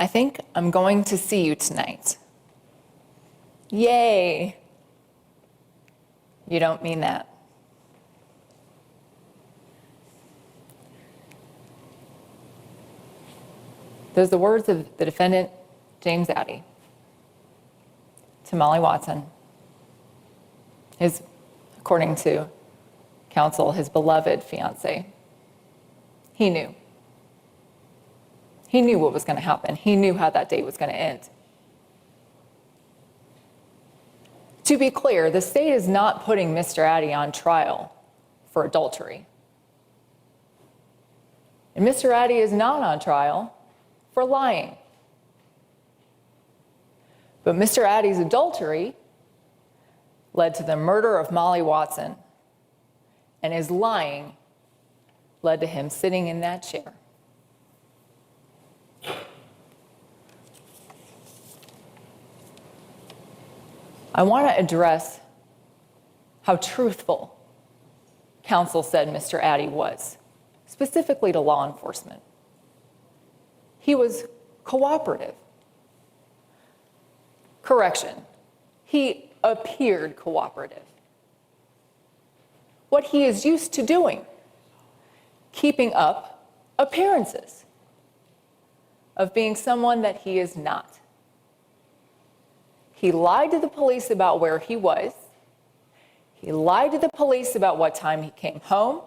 I think I'm going to see you tonight. Yay. You don't mean that. Those are the words of the defendant, James Addie, to Molly Watson, according to counsel, his beloved fiance. He knew. He knew what was going to happen. He knew how that date was going to end. To be clear, the state is not putting Mr. Addie on trial for adultery. And Mr. Addie is not on trial for lying. But Mr. Addie's adultery led to the murder of Molly Watson, and his lying led to him sitting in that chair. I want to address how truthful counsel said Mr. Addie was, specifically to law enforcement. He was cooperative. Correction, he appeared cooperative. What he is used to doing, keeping up appearances of being someone that he is not. He lied to the police about where he was. He lied to the police about what time he came home.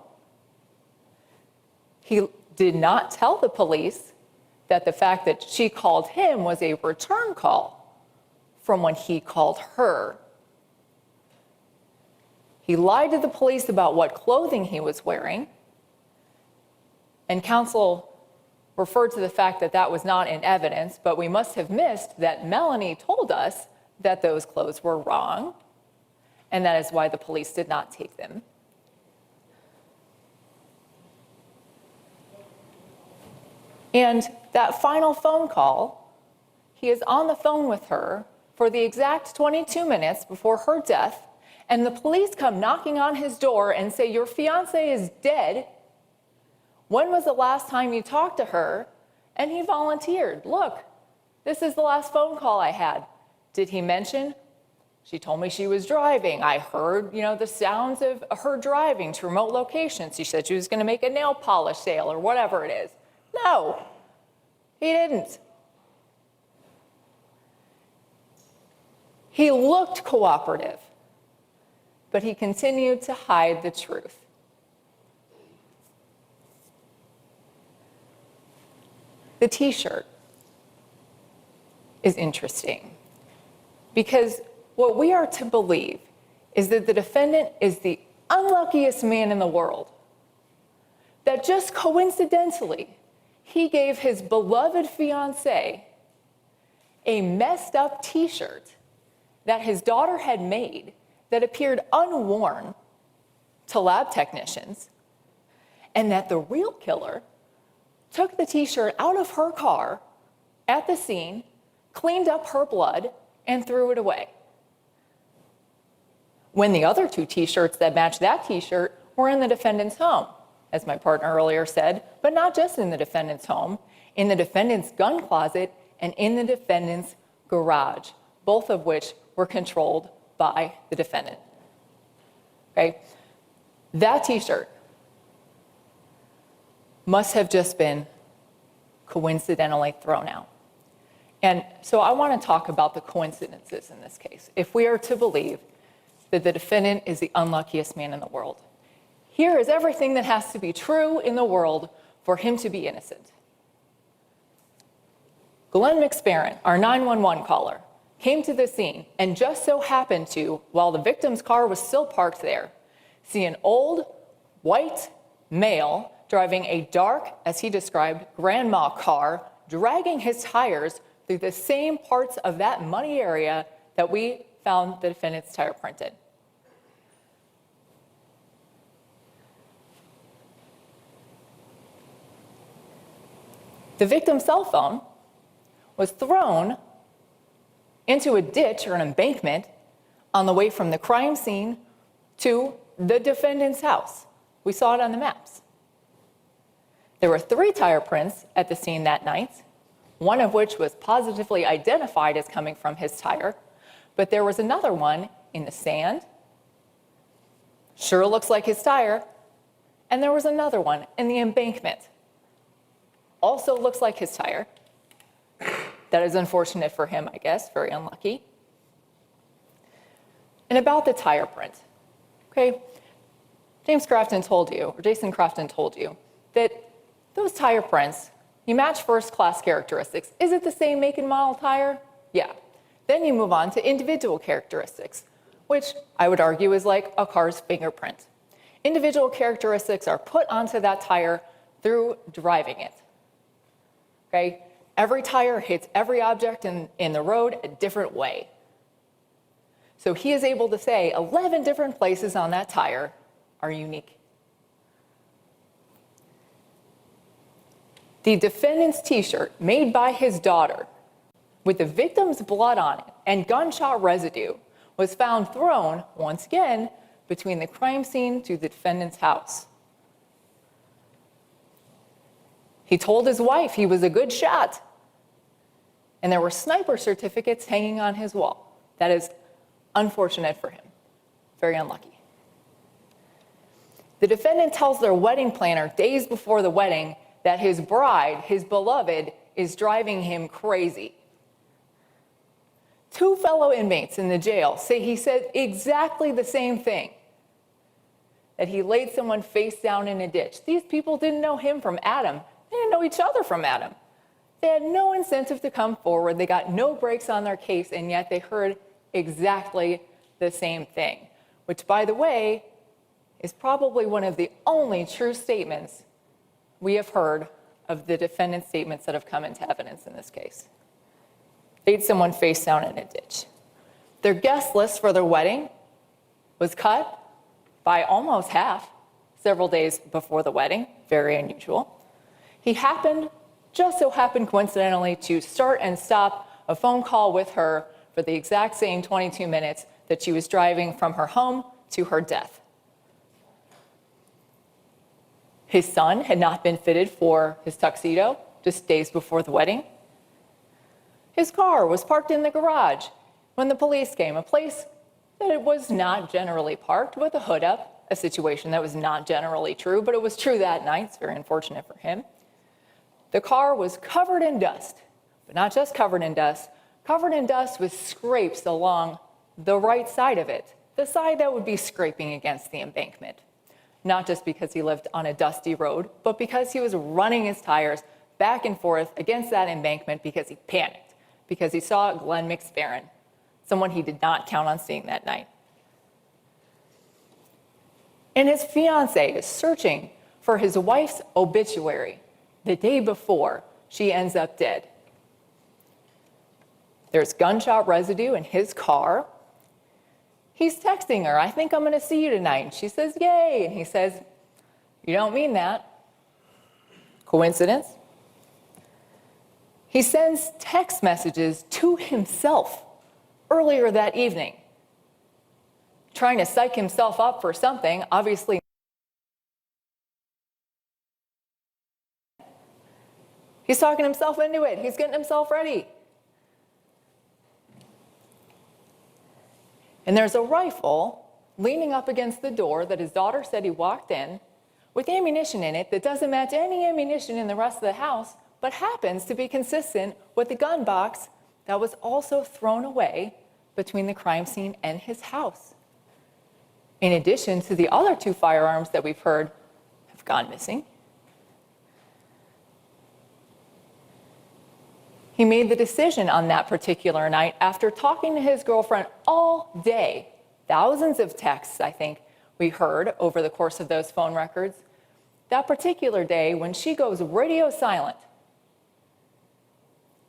He did not tell the police that the fact that she called him was a return call from when he called her. He lied to the police about what clothing he was wearing, and counsel referred to the fact that that was not in evidence, but we must have missed that Melanie told us that those clothes were wrong, and that is why the police did not take them. And that final phone call, he is on the phone with her for the exact 22 minutes before her death, and the police come knocking on his door and say, "Your fiance is dead. When was the last time you talked to her?" And he volunteered. "Look, this is the last phone call I had." Did he mention? She told me she was driving. I heard, the sounds of her driving to remote locations. She said she was going to make a nail polish sale or whatever it is. No, he didn't. He looked cooperative, but he continued to hide the truth. The T-shirt is interesting because what we are to believe is that the defendant is the unluckiest man in the world, that just coincidentally, he gave his beloved fiancée a messed up T-shirt that his daughter had made that appeared unworn to lab technicians, and that the real killer took the T-shirt out of her car at the scene, cleaned up her blood, and threw it away. When the other two T-shirts that matched that T-shirt were in the defendant's home, as my partner earlier said, but not just in the defendant's home, in the defendant's gun closet and in the defendant's garage, both of which were controlled by the defendant. Okay? That T-shirt must have just been coincidentally thrown out. And so I want to talk about the coincidences in this case, if we are to believe that the defendant is the unluckiest man in the world. Here is everything that has to be true in the world for him to be innocent. Glenn McSparron, our 911 caller, came to the scene and just so happened to, while the victim's car was still parked there, see an old white male driving a dark, as he described, grandma car, dragging his tires through the same parts of that muddy area that we found the defendant's tire print in. The victim's cell phone was thrown into a ditch or an embankment on the way from the crime scene to the defendant's house. We saw it on the maps. There were 3 tire prints at the scene that night, one of which was positively identified as coming from his tire, but there was another one in the sand, sure looks like his tire, and there was another one in the embankment, also looks like his tire. That is unfortunate for him, I guess, very unlucky. And about the tire print, okay, Jason Crafton told you that those tire prints, you match first-class characteristics. Is it the same make and model tire? Yeah. Then you move on to individual characteristics, which I would argue is like a car's fingerprint. Individual characteristics are put onto that tire through driving it, okay? Every tire hits every object in the road a different way. So he is able to say 11 different places on that tire are unique. The defendant's t-shirt made by his daughter with the victim's blood on it and gunshot residue was found thrown, once again, between the crime scene to the defendant's house. He told his wife he was a good shot, and there were sniper certificates hanging on his wall. That is unfortunate for him, very unlucky. The defendant tells their wedding planner days before the wedding that his bride, his beloved, is driving him crazy. Two fellow inmates in the jail say he said exactly the same thing, that he laid someone face down in a ditch. These people didn't know him from Adam. They didn't know each other from Adam. They had no incentive to come forward. They got no breaks on their case, and yet they heard exactly the same thing, which, by the way, is probably one of the only true statements we have heard of the defendant's statements that have come into evidence in this case. Laid someone face down in a ditch. Their guest list for their wedding was cut by almost half several days before the wedding, very unusual. He just so happened coincidentally to start and stop a phone call with her for the exact same 22 minutes that she was driving from her home to her death. His son had not been fitted for his tuxedo just days before the wedding. His car was parked in the garage when the police came, a place that it was not generally parked with a hood up, a situation that was not generally true, but it was true that night. It's very unfortunate for him. The car was covered in dust, but not just covered in dust with scrapes along the right side of it, the side that would be scraping against the embankment. Not just because he lived on a dusty road, but because he was running his tires back and forth against that embankment because he panicked, because he saw Glenn McSparron, someone he did not count on seeing that night. And his fiance is searching for his wife's obituary the day before she ends up dead. There's gunshot residue in his car. He's texting her, "I think I'm going to see you tonight." And she says, "Yay." And he says, "You don't mean that." Coincidence? He sends text messages to himself earlier that evening, trying to psych himself up for something, obviously. He's talking himself into it. He's getting himself ready. And there's a rifle leaning up against the door that his daughter said he walked in with ammunition in it that doesn't match any ammunition in the rest of the house, but happens to be consistent with the gun box that was also thrown away between the crime scene and his house. In addition to the other two firearms that we've heard have gone missing. He made the decision on that particular night after talking to his girlfriend all day. Thousands of texts, I think, we heard over the course of those phone records. That particular day when she goes radio silent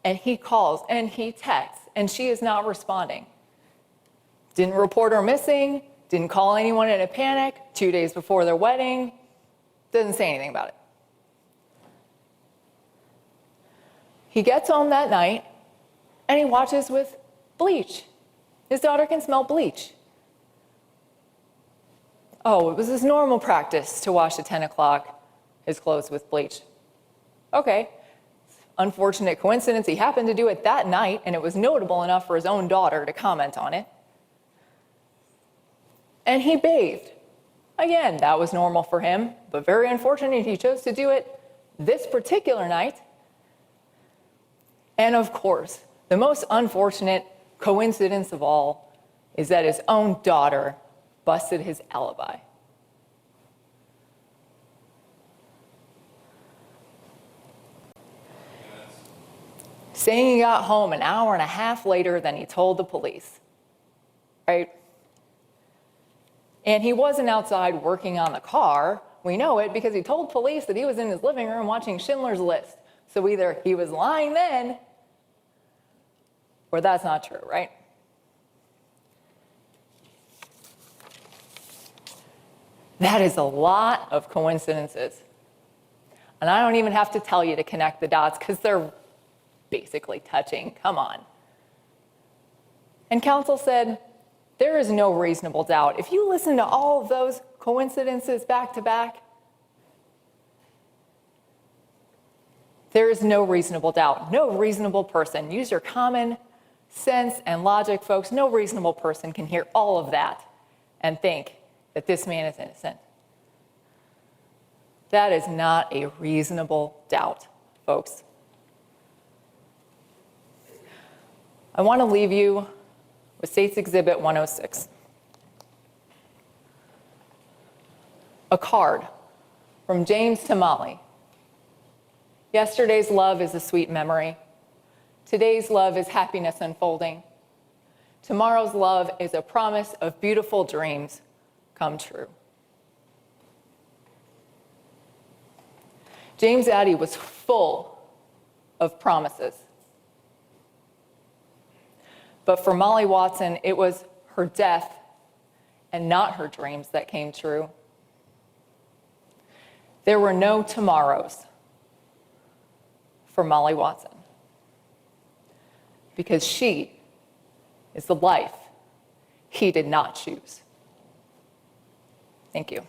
and he calls and he texts and she is not responding. Didn't report her missing, didn't call anyone in a panic, 2 days before their wedding, doesn't say anything about it. He gets home that night and he watches with bleach. His daughter can smell bleach. Oh, it was his normal practice to wash at 10 o'clock his clothes with bleach. Okay, unfortunate coincidence, he happened to do it that night, and it was notable enough for his own daughter to comment on it. And he bathed. Again, that was normal for him, but very unfortunate he chose to do it this particular night. And of course, the most unfortunate coincidence of all is that his own daughter busted his alibi. Saying he got home an hour and a half later than he told the police, right? And he wasn't outside working on the car. We know it because he told police that he was in his living room watching Schindler's List. So either he was lying then, or that's not true, right? That is a lot of coincidences. And I don't even have to tell you to connect the dots because they're basically touching. Come on. And counsel said, there is no reasonable doubt. If you listen to all of those coincidences back to back, there is no reasonable doubt. No reasonable person. Use your common sense and logic, folks. No reasonable person can hear all of that and think that this man is innocent. That is not a reasonable doubt, folks. I want to leave you with State's Exhibit 106. A card from James to Molly. Yesterday's love is a sweet memory. Today's love is happiness unfolding. Tomorrow's love is a promise of beautiful dreams come true. James Addie was full of promises. But for Molly Watson, it was her death and not her dreams that came true. There were no tomorrows for Molly Watson because she is the life he did not choose. Thank you.